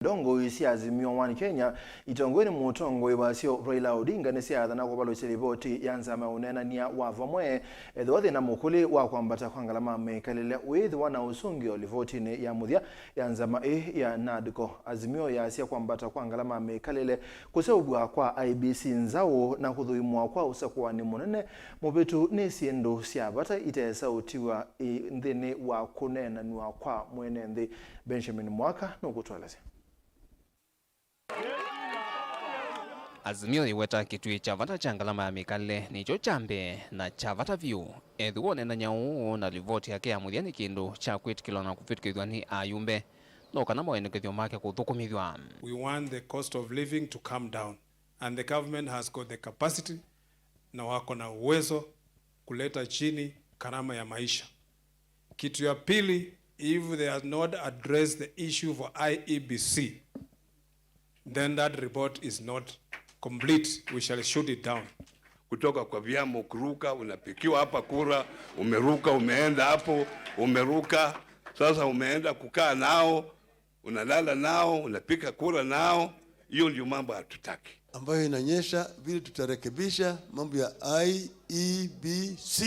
Ndongoi si Azimio wani Kenya itongoeni Mutongoi basio Raila Odinga nisyaathana kuvalukya livoti ya nzama Ũneenan'Ya wa vamwe ethiwa thina mukuli wa kwambata kwa ngalama mikalile uyiithiwa na usungio livotini ya muthya ya nzama ya NADCO. Azimio yiasya kwambata kwa ngalama mikalile kuseuvwa kwa IEBC nzau na kuthuimwa kwa usakuani munene muvitu ni syindu syavata itesautiwa nthini wa kũneenan'Ya kwa mwene nthi. Benjamin Mwaka nukutwalesya. Azimio iweta kitui cha vata cha ngalama ya mikalile nicho chambe na cha vata vyu ethiwa Ũneenan'Ya na livoti yake ya muthya ni kindu cha kwitikilwa na kufitikithwa ni ayumbe no kana mawenekethio make kuthukumithwa. We want the cost of living to come down and the government has got the capacity na wako na uwezo kuleta chini karama ya maisha. Kitu ya pili, if they have not addressed the issue for IEBC, then that report is not complete. We shall shoot it down. Kutoka kwa vyama kuruka, unapikiwa hapa kura, umeruka, umeenda hapo, umeruka, sasa umeenda kukaa nao, unalala nao, unapika kura nao. Hiyo ndio mambo hatutaki, ambayo inanyesha vile tutarekebisha mambo ya IEBC.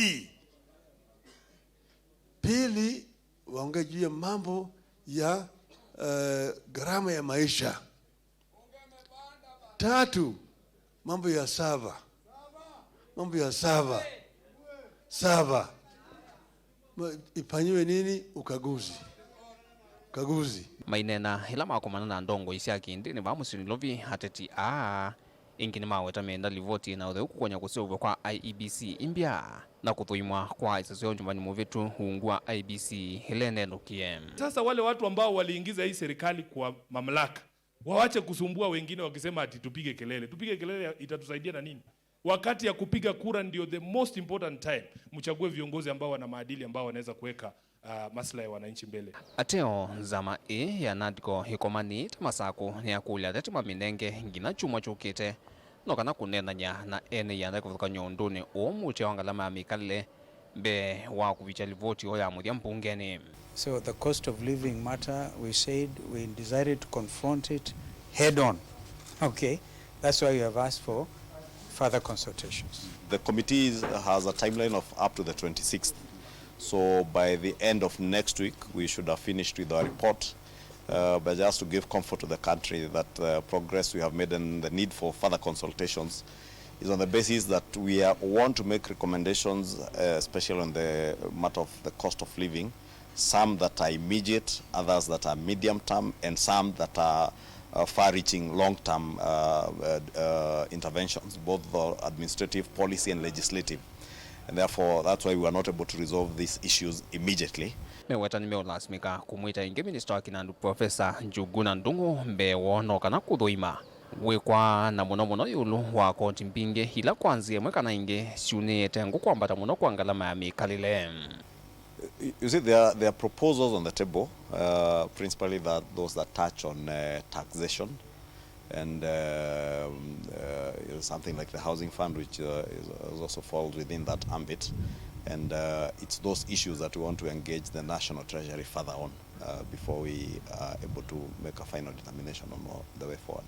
Pili, waongee juu ya mambo ya gharama ya maisha. Tatu, mambo ya sava. Mambo ya sava. Ifanyiwe nini? Ukaguzi. Mainena ila makomana na Ndongoi cia kindi ni vamusinilovi hateti ingini maweta menda livoti na utheu kukonya kuseuvwa kwa IEBC imbya na kuthuimwa kwa isasyo nyumbani muvitu huungua IEBC hilenendukie. Sasa wale watu ambao waliingiza hii serikali kwa mamlaka waache kusumbua wengine wakisema ati tupige kelele. Tupige kelele itatusaidia na nini? Wakati ya kupiga kura ndio the most important time. Mchague viongozi ambao wana maadili ambao wanaweza kuweka maslahi ya wananchi mbele. Ateo nzama ya NADCO hikomani tamasako ni akulia tete maminenge ngina chuma chukite no kana Kũneenan'Ya na ene ya ndakuvika nyondoni muche wa ngalama ya mikalile be wa kuvicha livoti ya muthya mpungeni. So the cost of living matter, we said we decided to confront it head on. Okay, that's why we have asked for further consultations. The committee has a timeline of up to the 26th. So by the end of next week, we should have finished with our report. But just to give comfort to the country that progress we have made and the need for further consultations is on the basis that we want to make recommendations, especially on the matter of the cost of living, some that are immediate, others that are medium term, and some that are far-reaching long-term interventions, both the administrative, policy, and legislative. And therefore, that's why we are not able to resolve these issues immediately. Meweta nimeolasmika kumwita inge minister wakinandu Professor Njuguna Ndung'u mbewo no kana kuthuima wekwa na muno yulu wa koti mpinge hila kwanzie mwekana inge siunete ngukwambata muno kwa ngalama ya mikalile. You see, there are proposals on the table, principally those that touch on taxation and something like the housing fund, which also falls within that ambit. And it's those issues that we want to engage the National Treasury further on before we are able to make a final determination on the way forward.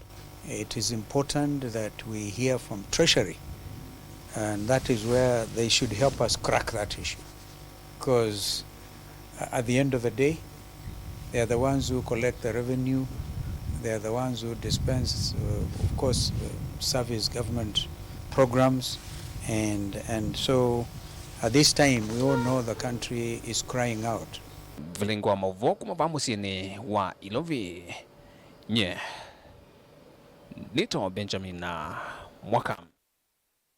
It is important that we hear from Treasury, and that is where they should help us crack that issue. Because at the end of the day, they are the ones who collect the revenue, they are the ones who dispense, of course, service government programs, and so at this time we all know the country is crying out. Vilingwa mavoku mavamusini wa ilovi nye nito Benjamin Mwaka.